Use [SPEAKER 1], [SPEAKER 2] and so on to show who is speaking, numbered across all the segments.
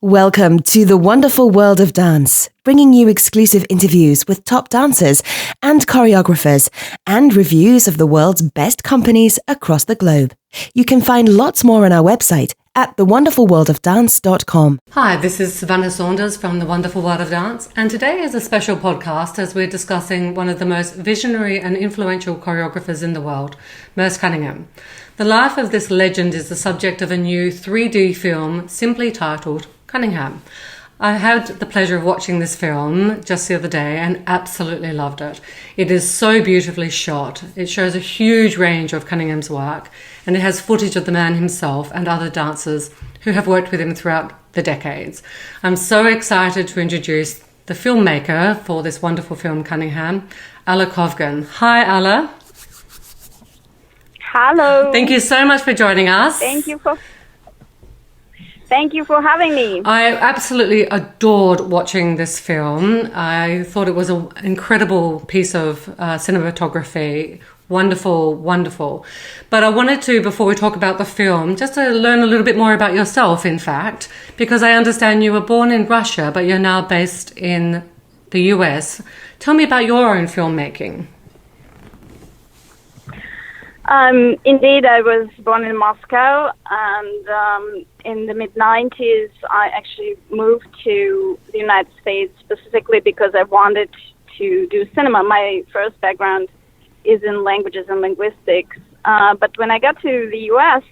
[SPEAKER 1] Welcome to the wonderful world of dance, bringing you exclusive interviews with top dancers and choreographers and reviews of the world's best companies across the globe. You can find lots more on our website at thewonderfulworldofdance.com.
[SPEAKER 2] Hi, this is Savannah Saunders from The Wonderful World of Dance, and today is a special podcast as we're discussing one of the most visionary and influential choreographers in the world, Merce Cunnigham. The life of this legend is the subject of a new 3D film simply titled Cunningham. I had the pleasure of watching this film just the other day and absolutely loved it. It is so beautifully shot. It shows a huge range of Cunningham's work, and it has footage of the man himself and other dancers who have worked with him throughout the decades. I'm so excited to introduce the filmmaker for this wonderful film, Cunningham, Alla Kovgan. Hi, Alla.
[SPEAKER 3] Hello.
[SPEAKER 2] Thank you so much for joining us.
[SPEAKER 3] Thank you for having me.
[SPEAKER 2] I absolutely adored watching this film. I thought it was an incredible piece of cinematography. Wonderful, wonderful. But I wanted to, before we talk about the film, just to learn a little bit more about yourself, in fact, because I understand you were born in Russia, but you're now based in the US. Tell me about your own filmmaking.
[SPEAKER 3] Indeed, I was born in Moscow, and in the mid-90s, I actually moved to the United States specifically because I wanted to do cinema. My first background is in languages and linguistics, but when I got to the U.S.,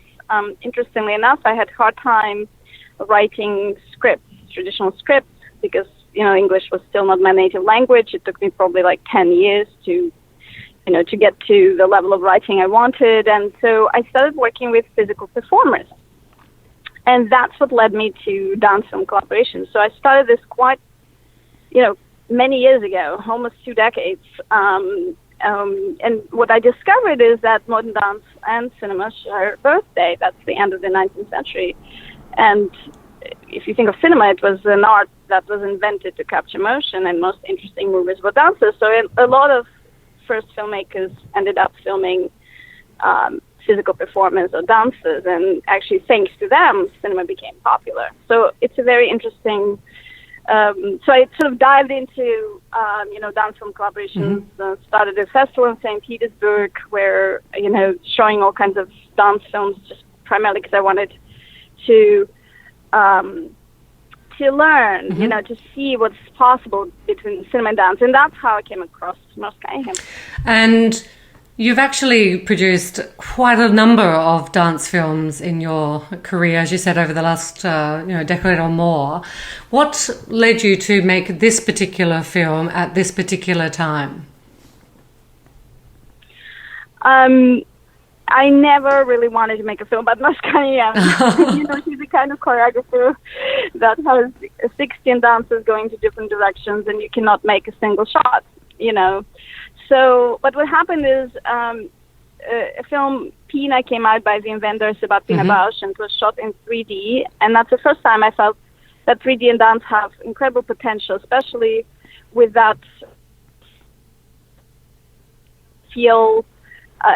[SPEAKER 3] interestingly enough, I had a hard time writing scripts, traditional scripts, because, English was still not my native language. It took me probably like 10 years to get to the level of writing I wanted. And so I started working with physical performers. And that's what led me to dance film collaboration. So I started this quite, many years ago, almost 2 decades. And what I discovered is that modern dance and cinema share a birthday. That's the end of the 19th century. And if you think of cinema, it was an art that was invented to capture motion, and most interesting movies were dancers. So a lot of first filmmakers ended up filming physical performance or dances, and actually thanks to them, cinema became popular. So it's a very interesting. So I sort of dived into dance film collaborations. Started a festival in St. Petersburg where showing all kinds of dance films, just primarily because I wanted to learn, to see what's possible between cinema and dance. And that's how I came across Merce Cunnigham.
[SPEAKER 2] And you've actually produced quite a number of dance films in your career, as you said, over the last decade or more. What led you to make this particular film at this particular time?
[SPEAKER 3] I never really wanted to make a film about Merce Cunnigham. He's the kind of choreographer that has 16 dancers going to different directions, and you cannot make a single shot, So, but what happened is a film, Pina, came out by the inventor about Pina Bausch, and it was shot in 3D. And that's the first time I felt that 3D and dance have incredible potential, especially with that feel.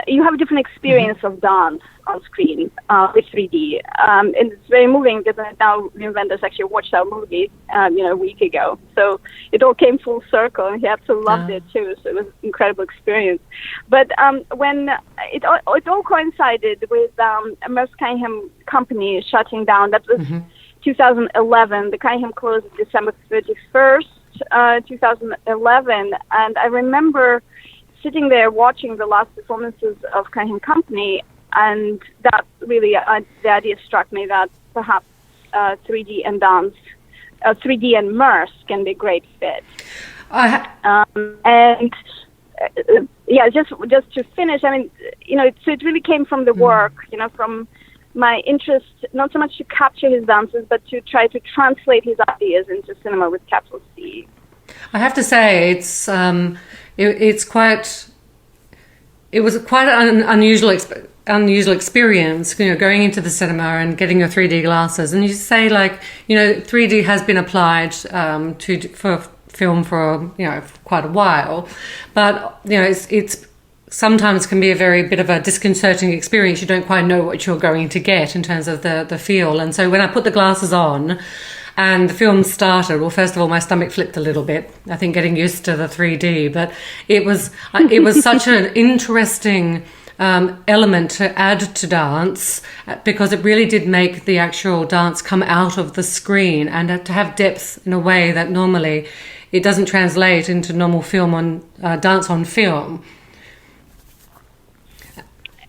[SPEAKER 3] You have a different experience of dance on screen with 3D. And it's very moving because now the inventors actually watched our movie, a week ago. So it all came full circle, and he absolutely loved it too. So it was an incredible experience. But when it all coincided with a Merce Cunnigham company shutting down, that was 2011. The Cunningham closed December 31st, 2011. And I remember sitting there watching the last performances of Cunningham Company, and that really, the idea struck me that perhaps 3D and dance, 3D and Merce can be a great fit. Just to finish, so it really came from the work, from my interest, not so much to capture his dances, but to try to translate his ideas into cinema with capital C.
[SPEAKER 2] I have to say, it was quite an unusual experience, going into the cinema and getting your 3D glasses. And you say, 3D has been applied for film for quite a while, but it's sometimes can be a very bit of a disconcerting experience. You don't quite know what you're going to get in terms of the feel. And so when I put the glasses on, and the film started, well, first of all, my stomach flipped a little bit, I think getting used to the 3D, but it was such an interesting element to add to dance, because it really did make the actual dance come out of the screen and to have depth in a way that normally it doesn't translate into normal film on dance on film.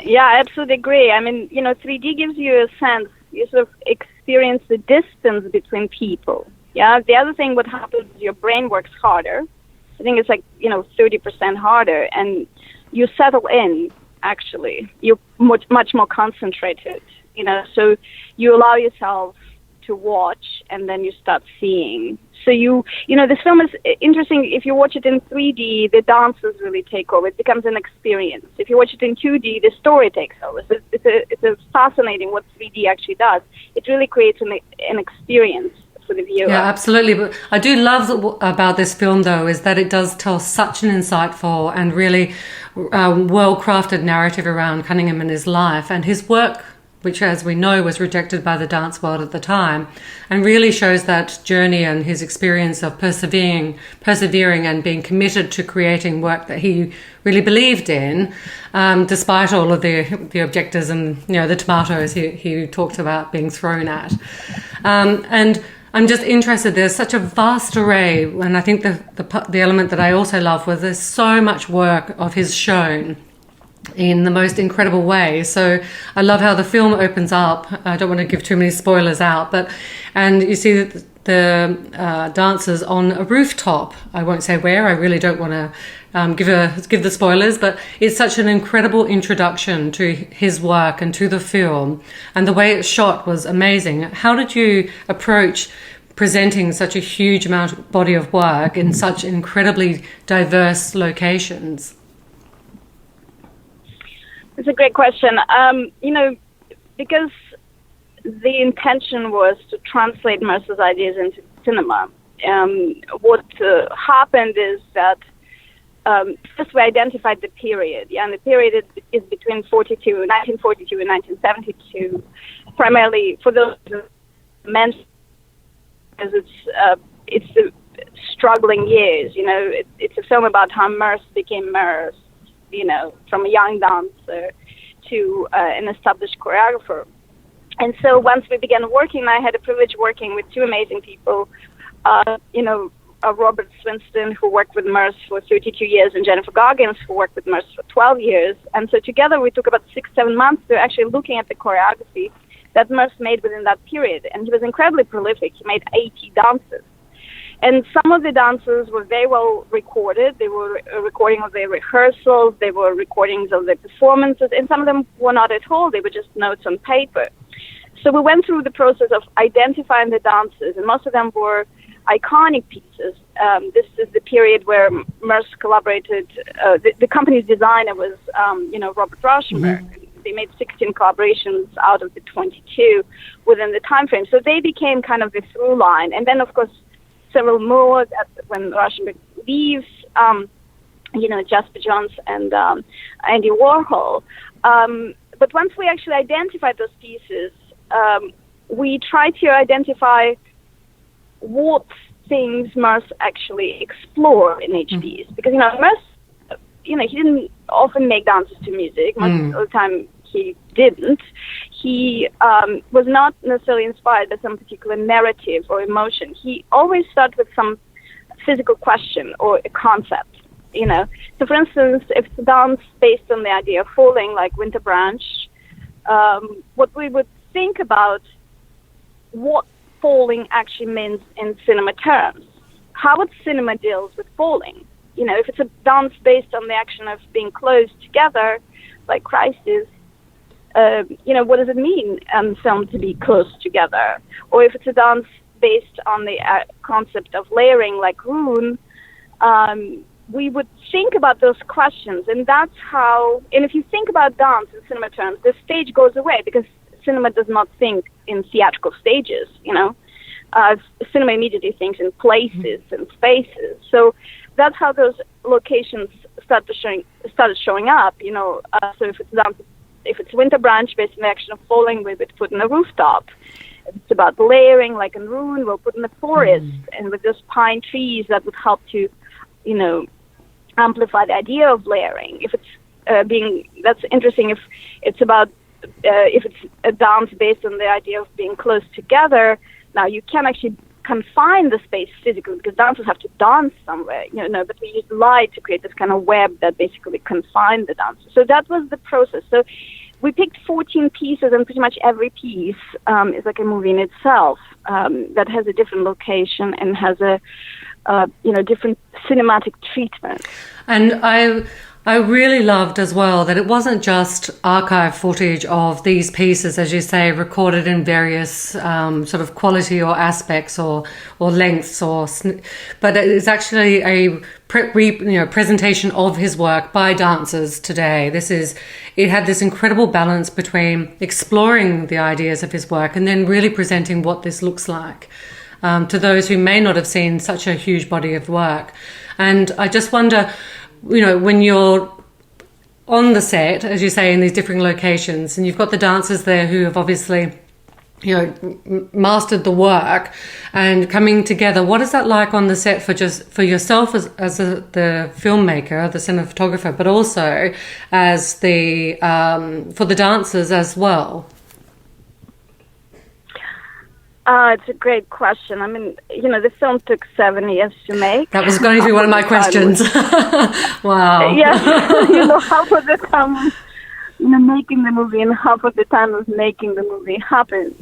[SPEAKER 3] Yeah, I absolutely agree. I mean, 3D gives you a sense, you sort of experience the distance between people. Yeah, the other thing what happens is your brain works harder. I think it's 30% harder, and you settle in. Actually, you're much more concentrated, so you allow yourself to watch, and then you start seeing. So this film is interesting. If you watch it in 3D, the dances really take over. It becomes an experience. If you watch it in 2D, the story takes over. So it's a fascinating what 3D actually does. It really creates an experience for the viewer.
[SPEAKER 2] Yeah, absolutely. But I do love about this film, though, is that it does tell such an insightful and really well-crafted narrative around Cunningham and his life and his work, which, as we know, was rejected by the dance world at the time, and really shows that journey and his experience of persevering and being committed to creating work that he really believed in, despite all of the objectors and the tomatoes he talked about being thrown at. And I'm just interested, there's such a vast array, and I think the element that I also love was there's so much work of his shown in the most incredible way. So I love how the film opens up. I don't want to give too many spoilers out, and you see that the dancers on a rooftop. I won't say where. I really don't want to give the spoilers, but it's such an incredible introduction to his work and to the film, and the way it's shot was amazing. How did you approach presenting such a huge body of work in such incredibly diverse locations?
[SPEAKER 3] It's a great question. Because the intention was to translate Merce's ideas into cinema. What happened is that first we identified the period, and the period is between 1942 and 1972, primarily for those men, because it's the struggling years. It's a film about how Merce became Merce, from a young dancer to an established choreographer. And so once we began working, I had the privilege working with two amazing people, Robert Swinston, who worked with Merce for 32 years, and Jennifer Goggins, who worked with Merce for 12 years. And so together we took about 6-7 months to actually looking at the choreography that Merce made within that period. And he was incredibly prolific. He made 80 dances. And some of the dances were very well recorded. They were a recording of their rehearsals. They were recordings of their performances. And some of them were not at all. They were just notes on paper. So we went through the process of identifying the dances, and most of them were iconic pieces. This is the period where Merce collaborated. The company's designer was, Robert Rauschenberg. Mm-hmm. They made 16 collaborations out of the 22 within the time frame. So they became kind of the through line. And then, of course, several more when Rauschenberg leaves, Jasper Johns and Andy Warhol. But once we actually identified those pieces, we tried to identify what things Merce actually explored in each piece. Because, Merce, he didn't often make dances to music. Most of the time he didn't. He was not necessarily inspired by some particular narrative or emotion. He always started with some physical question or a concept, So, for instance, if it's a dance based on the idea of falling, like Winter Branch, what we would think about what falling actually means in cinema terms. How would cinema deals with falling? If it's a dance based on the action of being close together, like Christ is, what does it mean in film to be close together? Or if it's a dance based on the concept of layering, like Rune, we would think about those questions. And that's how, and if you think about dance in cinema terms, the stage goes away because cinema does not think in theatrical stages, cinema immediately thinks in places and spaces. So that's how those locations started showing up, So if it's Winter Branch based on the action of falling, we would put in a rooftop. If it's about layering, like in Rune, we'll put in a forest and with just pine trees that would help to, amplify the idea of layering. If it's that's interesting. If it's about if it's a dance based on the idea of being close together, now you can actually confine the space physically because dancers have to dance somewhere, but we use light to create this kind of web that basically confined the dancers. So that was the process. So we picked 14 pieces, and pretty much every piece is like a movie in itself that has a different location and has a different cinematic treatment.
[SPEAKER 2] And I really loved as well that it wasn't just archive footage of these pieces, as you say, recorded in various sort of quality or aspects or lengths, but it's actually a presentation of his work by dancers today. It had this incredible balance between exploring the ideas of his work and then really presenting what this looks like to those who may not have seen such a huge body of work. And I just wonder, when you're on the set, as you say, in these different locations, and you've got the dancers there who have obviously, mastered the work and coming together, what is that like on the set for yourself as the filmmaker, the cinematographer, but also as for the dancers as well?
[SPEAKER 3] It's a great question. I mean, the film took 7 years to make.
[SPEAKER 2] That was going to be one of my questions. Wow.
[SPEAKER 3] Yeah, half of the time, making the movie and half of the time was making the movie happen.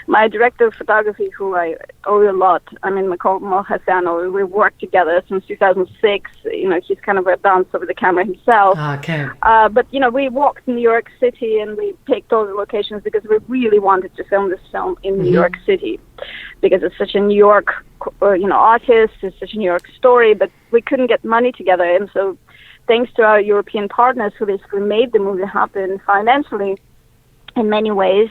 [SPEAKER 3] My director of photography, who I owe a lot, Mo Hassano, we worked together since 2006. He's kind of a dancer with the camera himself.
[SPEAKER 2] Okay.
[SPEAKER 3] But, we walked in New York City and we picked all the locations because we really wanted to film this film in New York City because it's such a New York, artist, it's such a New York story, but we couldn't get money together. And so thanks to our European partners who basically made the movie happen financially in many ways,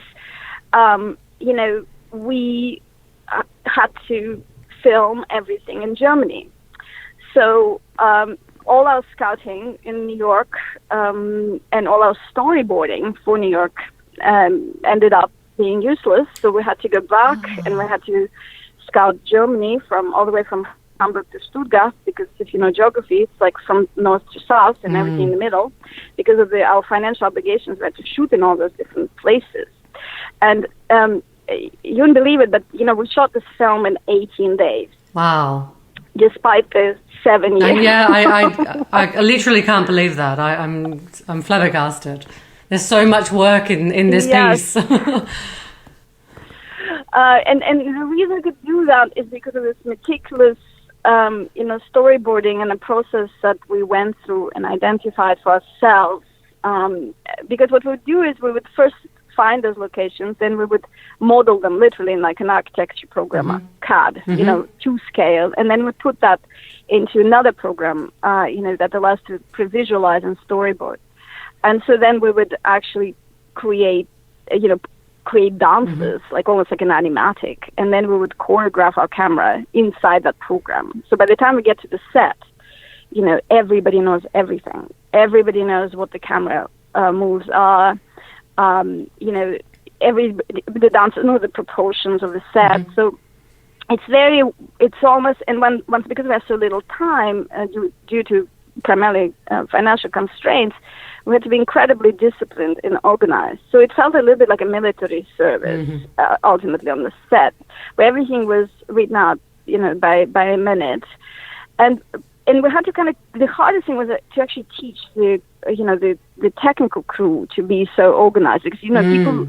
[SPEAKER 3] we had to film everything in Germany. So all our scouting in New York and all our storyboarding for New York ended up being useless. So we had to go back and we had to scout Germany all the way from Hamburg to Stuttgart, because if you know geography, it's like from north to south and everything in the middle. Because of our financial obligations, we had to shoot in all those different places. And you wouldn't believe it, but we shot this film in 18 days.
[SPEAKER 2] Wow!
[SPEAKER 3] Despite the 7 years.
[SPEAKER 2] Yeah, I literally can't believe that. I'm flabbergasted. There's so much work in this piece.
[SPEAKER 3] And the reason I could do that is because of this meticulous, storyboarding and a process that we went through and identified for ourselves. Because what we would do is we would first find those locations, then we would model them literally in like an architecture program, CAD, to scale, and then we put that into another program, that allows to pre-visualize and storyboard. And so then we would actually create dances, like almost like an animatic, and then we would choreograph our camera inside that program. So by the time we get to the set, everybody knows everything. Everybody knows what the camera moves are. The dancers know the proportions of the set. So it's almost, and once because we have so little time due to primarily financial constraints, we had to be incredibly disciplined and organized. So it felt a little bit like a military service, ultimately on the set, where everything was written out, by a minute. And we had to the hardest thing was to actually teach the technical crew to be so organized, because, people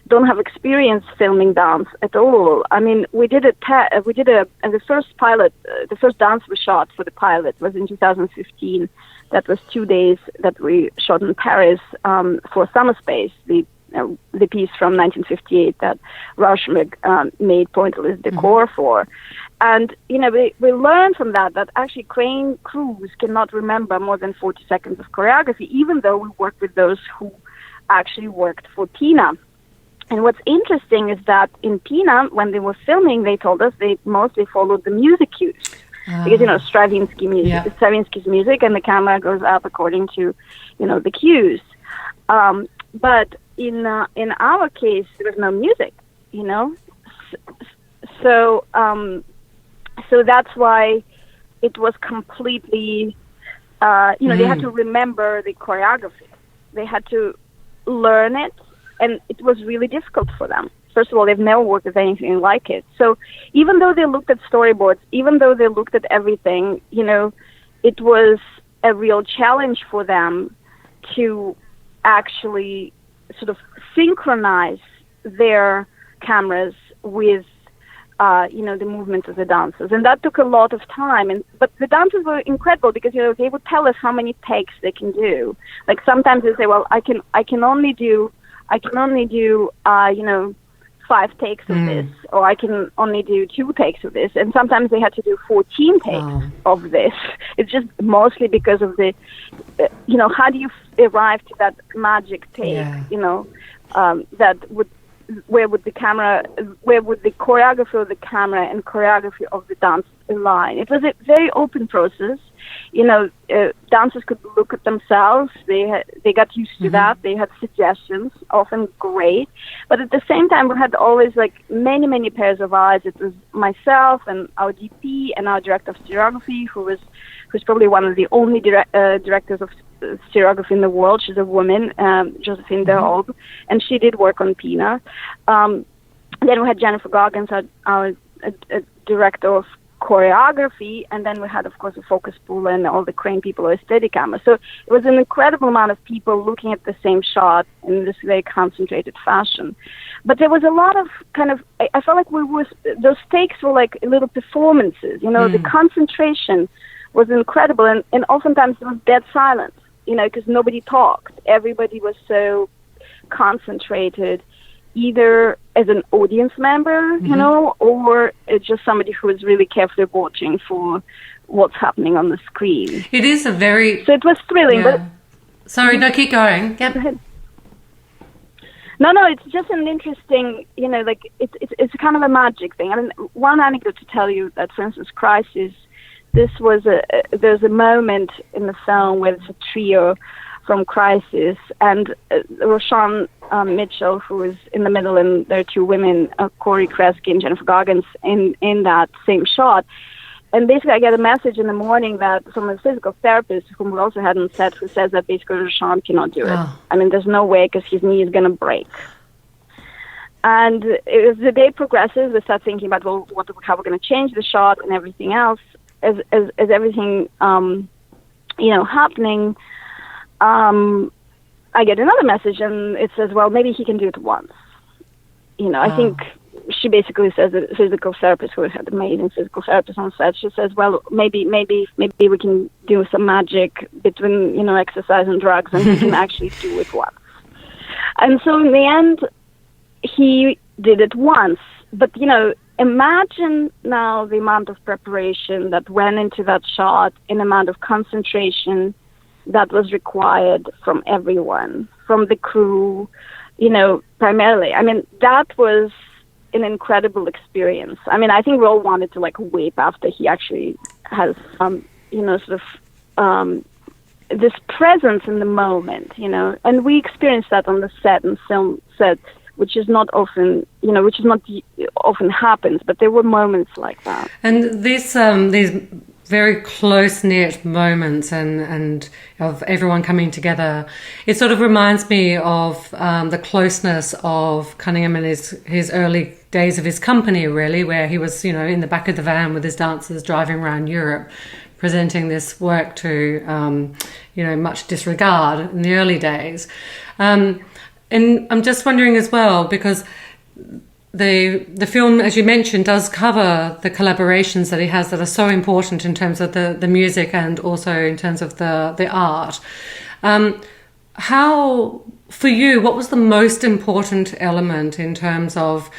[SPEAKER 3] don't have experience filming dance at all. I mean, the first pilot, the first dance we shot for the pilot was in 2015. That was 2 days that we shot in Paris for Summer Space, the piece from 1958 that Rauschenberg made pointillist decor for. And, we learned from that actually crane crews cannot remember more than 40 seconds of choreography, even though we worked with those who actually worked for Pina. And what's interesting is that in Pina, when they were filming, they told us they mostly followed the music cues. Because, Stravinsky's music, and the camera goes up according to, the cues. But in our case, there was no music. you know. So that's why it was completely, they had to remember the choreography. They had to learn it, and it was really difficult for them. First of all, they've never worked with anything like it. So even though they looked at storyboards, even though they looked at everything, it was a real challenge for them to actually sort of synchronize their cameras with the movements of the dancers, and that took a lot of time. But the dancers were incredible because they would tell us how many takes they can do. Like sometimes they say, "Well, I can only do 5 takes of this, or I can only do 2 takes of this." And sometimes they had to do 14 takes of this. It's just mostly because of the, how do you arrive to that magic take? That would. Where would the choreography of the camera and choreography of the dance align? It was a very open process. Dancers could look at themselves. They got used to that. They had suggestions, often great. But at the same time, we had always like many, many pairs of eyes. It was myself and our DP and our director of choreography, who's probably one of the only directors of choreography in the world. She's a woman, Josephine Derolb, and she did work on Pina. Then we had Jennifer Goggins, our director of choreography, and then we had, of course, a focus puller and all the crane people with Steadicam. So it was an incredible amount of people looking at the same shot in this very concentrated fashion. But there was a lot of I felt like those takes were like little performances. The concentration was incredible, and oftentimes there was dead silence. Because nobody talked. Everybody was so concentrated, either as an audience member, or just somebody who was really carefully watching for what's happening on the screen.
[SPEAKER 2] It is a very...
[SPEAKER 3] So it was thrilling.
[SPEAKER 2] Yeah.
[SPEAKER 3] But
[SPEAKER 2] Sorry, no, keep going. Yep.
[SPEAKER 3] Go ahead. No, it's just an interesting, it's kind of a magic thing. I mean, one anecdote to tell you that, for instance, Crisis, there's a moment in the film where it's a trio from Crisis, and Roshan Mitchell, who is in the middle, and there are 2 women, Corey Kresge and Jennifer Goggins, in that same shot. And basically, I get a message in the morning that from a physical therapist, whom we also had on set, who says that basically Roshan cannot do it. I mean, there's no way because his knee is going to break. And as the day progresses, we start thinking about, well, how we're going to change the shot and everything else. As everything, happening, I get another message, and it says, well, maybe he can do it once. I think she basically says that a physical therapist, who had amazing physical therapist on set, she says, well, maybe we can do some magic between, exercise and drugs, and he can actually do it once. And so in the end, he did it once. But, imagine now the amount of preparation that went into that shot, an amount of concentration that was required from everyone, from the crew, primarily. I mean, that was an incredible experience. I mean, I think we all wanted to weep after he actually has, this presence in the moment, and we experienced that on the set and film set, which is not often, often happens, but there were moments like that.
[SPEAKER 2] And these very close-knit moments and of everyone coming together, it sort of reminds me of the closeness of Cunningham in his early days of his company, really, where he was, in the back of the van with his dancers driving around Europe, presenting this work to, much disregard in the early days. And I'm just wondering as well, because the film, as you mentioned, does cover the collaborations that he has that are so important in terms of the music and also in terms of the art. How, for you, what was the most important element in terms of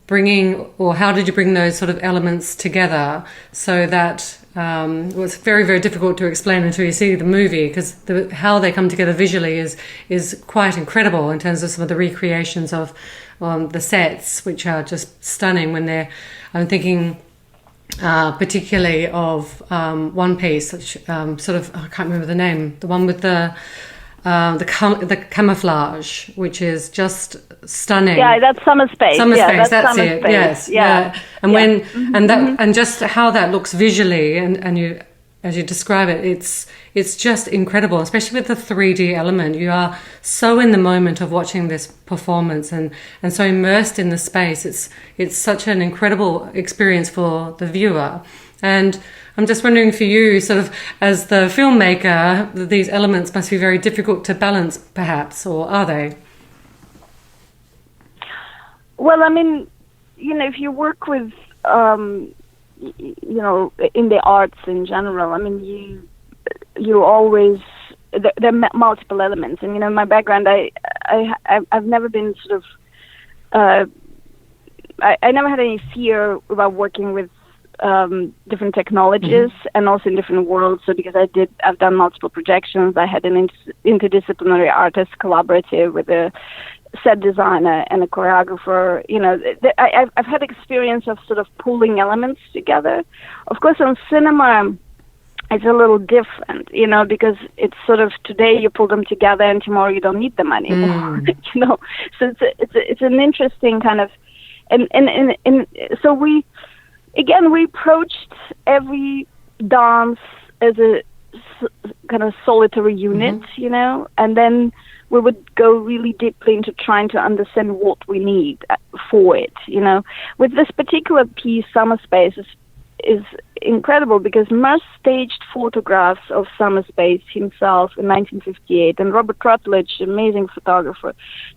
[SPEAKER 2] bringing, or how did you bring those sort of elements together so that it was very, very difficult to explain until you see the movie, because how they come together visually is quite incredible in terms of some of the recreations of the sets, which are just stunning when I'm thinking particularly of one piece, which I can't remember the name, the one with the the camouflage, which is just stunning.
[SPEAKER 3] Yeah, that's Summer Space.
[SPEAKER 2] Summer
[SPEAKER 3] yeah,
[SPEAKER 2] Space, that's
[SPEAKER 3] Summer
[SPEAKER 2] it.
[SPEAKER 3] Space.
[SPEAKER 2] Yes,
[SPEAKER 3] yeah.
[SPEAKER 2] And
[SPEAKER 3] yeah.
[SPEAKER 2] when and just how that looks visually, and you, as you describe it, it's just incredible, especially with the 3D element. You are so in the moment of watching this performance and so immersed in the space. It's such an incredible experience for the viewer. And I'm just wondering for you, sort of as the filmmaker, these elements must be very difficult to balance, perhaps, or are they?
[SPEAKER 3] Well, I mean, if you work with, in the arts in general, I mean, you always, there are multiple elements. And, my background, I've never been sort of, I never had any fear about working with different technologies and also in different worlds. So because I've done multiple projections. I had an interdisciplinary artist collaborative with a set designer and a choreographer. I've had experience of sort of pulling elements together. Of course, on cinema, it's a little different, because it's sort of today you pull them together and tomorrow you don't need them anymore. So it's an interesting kind of, and so we approached every dance as a kind of solitary unit, and then we would go really deeply into trying to understand what we need for it, With this particular piece, Summer Space is incredible because Merce staged photographs of Summer Space himself in 1958, and Robert Rutledge, amazing photographer,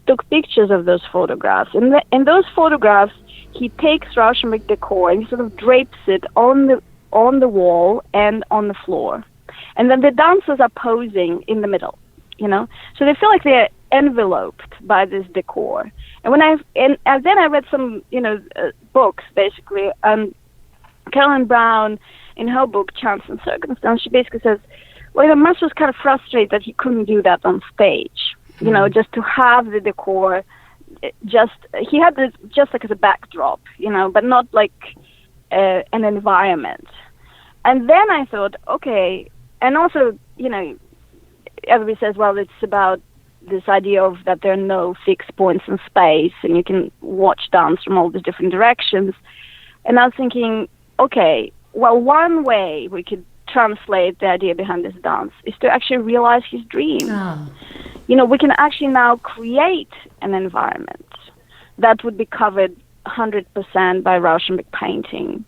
[SPEAKER 3] took pictures of those photographs. And in those photographs, he takes Rauschenberg decor and he sort of drapes it on the wall and on the floor. And then the dancers are posing in the middle, So they feel like they're enveloped by this decor. And then I read some, books, basically. Carolyn Brown, in her book, Chance and Circumstance, she basically says, well, Merce was kind of frustrated that he couldn't do that on stage, just to have the decor. He had this just like as a backdrop, but not like an environment. And then I thought, okay, and also, everybody says, well, it's about this idea of that there are no fixed points in space and you can watch dance from all these different directions. And I was thinking, okay, well, one way we could translate the idea behind this dance is to actually realize his dream.
[SPEAKER 2] Oh.
[SPEAKER 3] We can actually now create an environment that would be covered 100% by Rauschenberg painting,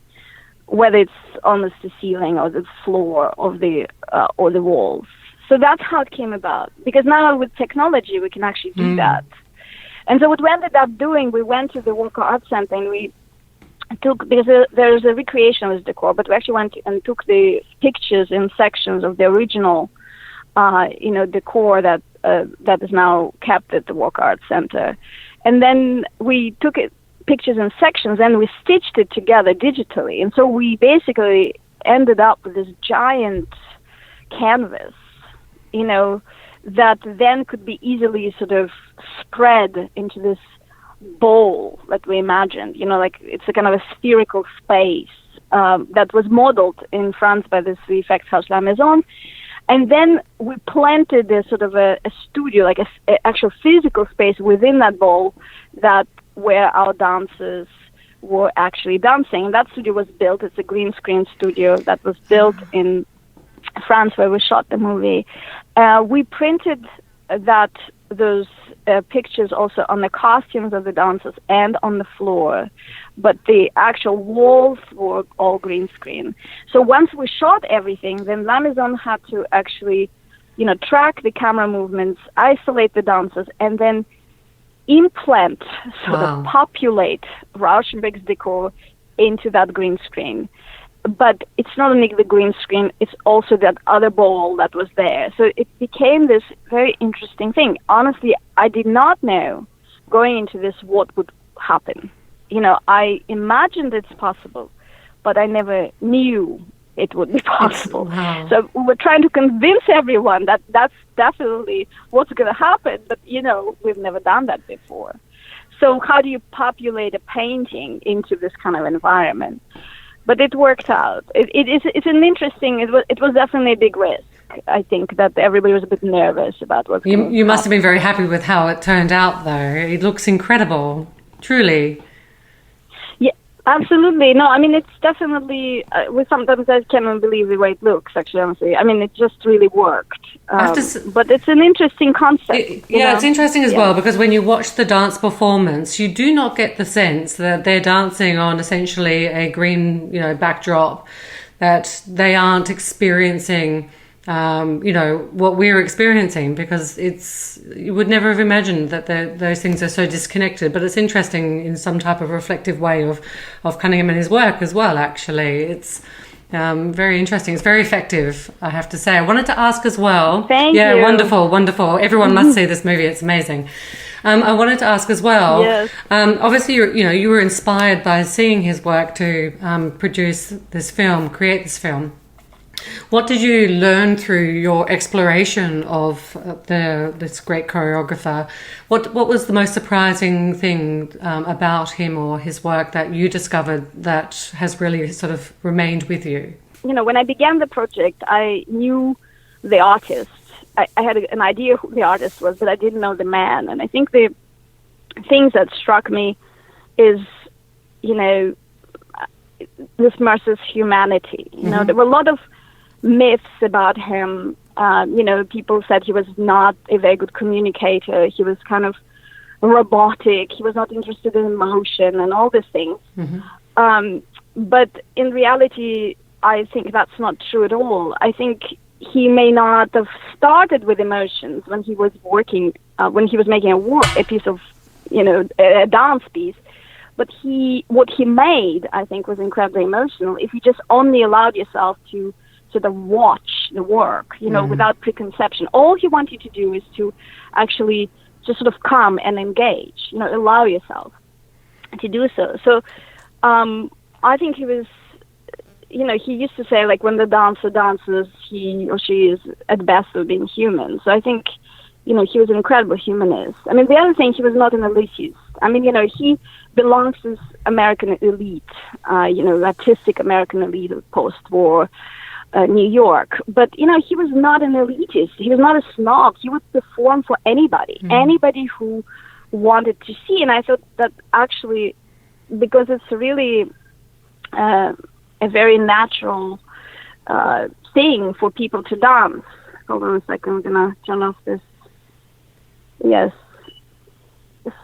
[SPEAKER 3] whether it's almost the ceiling or the floor of or the walls. So that's how it came about. Because now with technology, we can actually do that. And so what we ended up doing, we went to the Walker Art Center and we took, because there's a recreation of this decor, but we actually went and took the pictures in sections of the original, decor that is now kept at the Walker Art Center. And then we took pictures in sections and we stitched it together digitally. And so we basically ended up with this giant canvas, that then could be easily sort of spread into this bowl that we imagined, like it's a kind of a spherical space that was modeled in France by this VFX house La Maison. And then we planted a sort of a studio, like a actual physical space within that bowl where our dancers were actually dancing. And that studio was built, it's a green screen studio that was built in France where we shot the movie. We printed those pictures also on the costumes of the dancers and on the floor, but the actual walls were all green screen. So once we shot everything, then La Maison had to actually, track the camera movements, isolate the dancers, and then implant, sort of populate Rauschenberg's decor into that green screen. But it's not only the green screen, it's also that other ball that was there. So it became this very interesting thing. Honestly, I did not know going into this what would happen. I imagined it's possible, but I never knew it would be possible.
[SPEAKER 2] Wow.
[SPEAKER 3] So we were trying to convince everyone that that's definitely what's going to happen, but, we've never done that before. So how do you populate a painting into this kind of environment? But it worked out. It's an interesting. It was definitely a big risk. I think that everybody was a bit nervous about what's going to
[SPEAKER 2] You must have been very happy with how it turned out, though. It looks incredible, truly.
[SPEAKER 3] Yeah, absolutely. No, I mean, it's definitely, sometimes I can't even believe the way it looks, actually, honestly. I mean, it just really worked. But it's an interesting concept.
[SPEAKER 2] It's interesting as well, because when you watch the dance performance, you do not get the sense that they're dancing on essentially a green, backdrop, that they aren't experiencing what we're experiencing, because you would never have imagined that those things are so disconnected. But it's interesting in some type of reflective way of Cunningham and his work as well, actually. It's very interesting. It's very effective, I have to say. I wanted to ask as well.
[SPEAKER 3] Thank you.
[SPEAKER 2] Yeah, wonderful. Everyone must see this movie. It's amazing. I wanted to ask as well.
[SPEAKER 3] Yes.
[SPEAKER 2] Obviously, you were inspired by seeing his work to create this film. What did you learn through your exploration of this great choreographer? What was the most surprising thing about him or his work that you discovered that has really sort of remained with you?
[SPEAKER 3] When I began the project, I knew the artist. I had an idea who the artist was, but I didn't know the man. And I think the things that struck me is, this Merce's humanity. There were a lot of myths about him. People said he was not a very good communicator. He was kind of robotic. He was not interested in emotion and all these things. But in reality, I think that's not true at all. I think he may not have started with emotions when he was working, when he was making a piece of, a dance piece. But what he made, I think, was incredibly emotional. If you just only allowed yourself to sort of watch the work, without preconception. All he wanted to do is to actually just sort of come and engage, allow yourself to do so. So I think he was, he used to say, like, when the dancer dances, he or she is at best of being human. So I think, he was an incredible humanist. I mean, the other thing, he was not an elitist. I mean, he belongs to this American elite, artistic American elite of post-war New York. But, he was not an elitist. He was not a snob. He would perform for anybody, anybody who wanted to see. And I thought that actually, because it's really a very natural thing for people to dance. Hold on a second, I'm going to turn off this. Yes.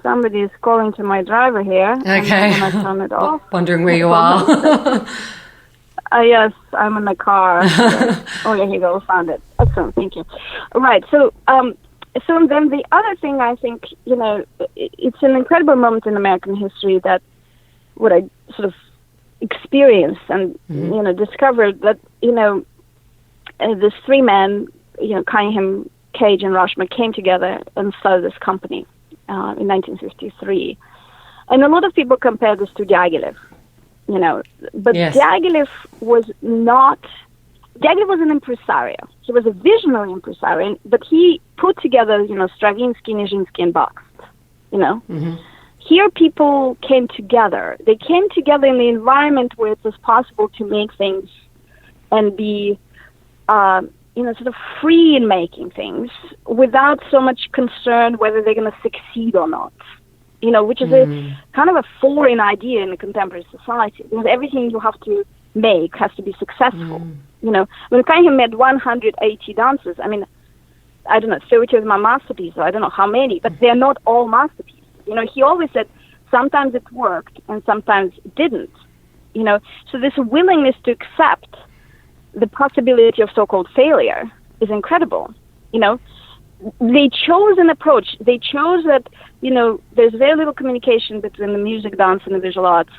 [SPEAKER 3] Somebody is calling to my driver here.
[SPEAKER 2] Okay.
[SPEAKER 3] I'm going to turn it off.
[SPEAKER 2] Wondering where you are.
[SPEAKER 3] Yes, I'm in the car. Oh, yeah, here you go. Found it. Excellent. Thank you. Right. So then the other thing, I think, it's an incredible moment in American history that what I sort of experienced and, discovered that, these three men, Cunningham, Cage, and Rushmore came together and started this company in 1953. And a lot of people compare this to Diaghilev. But yes. Diaghilev was an impresario. He was a visionary impresario, but he put together, Stravinsky, Nijinsky, and Bach, Here people came together. They came together in the environment where it was possible to make things and be, sort of free in making things without so much concern whether they're going to succeed or not. Which is a kind of a foreign idea in a contemporary society, because everything you have to make has to be successful. When Cunningham made 180 dances, I mean, I don't know, 30 of them are masterpieces, I don't know how many, but they're not all masterpieces. He always said sometimes it worked and sometimes it didn't. So this willingness to accept the possibility of so-called failure is incredible. They chose an approach. They chose that, there's very little communication between the music, dance, and the visual arts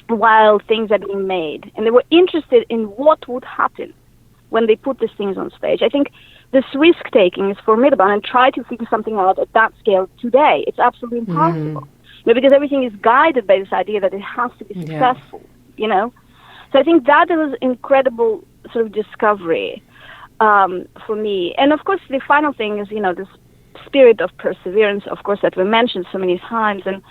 [SPEAKER 3] while things are being made. And they were interested in what would happen when they put these things on stage. I think this risk-taking is formidable, and try to figure something out at that scale today. It's absolutely impossible. Because everything is guided by this idea that it has to be successful, So I think that was incredible sort of discovery for me. And of course, the final thing is, this spirit of perseverance, of course, that we mentioned so many times. And,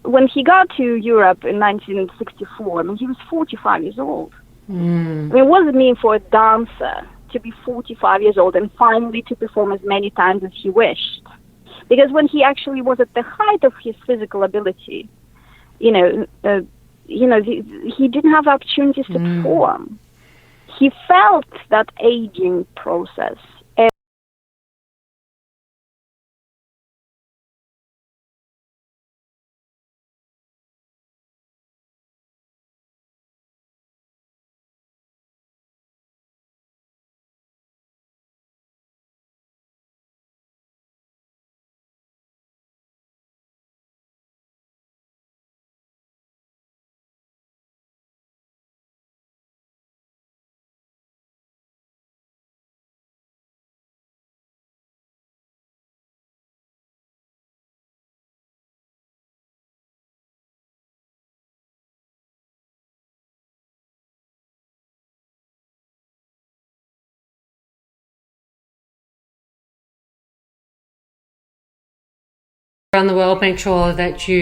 [SPEAKER 3] when he got to Europe in 1964, he was 45 years old. I mean, what does it mean for a dancer to be 45 years old and finally to perform as many times as he wished. Because when he actually was at the height of his physical ability, he didn't have opportunities to perform. He felt that aging process.
[SPEAKER 2] Around the world, make sure that you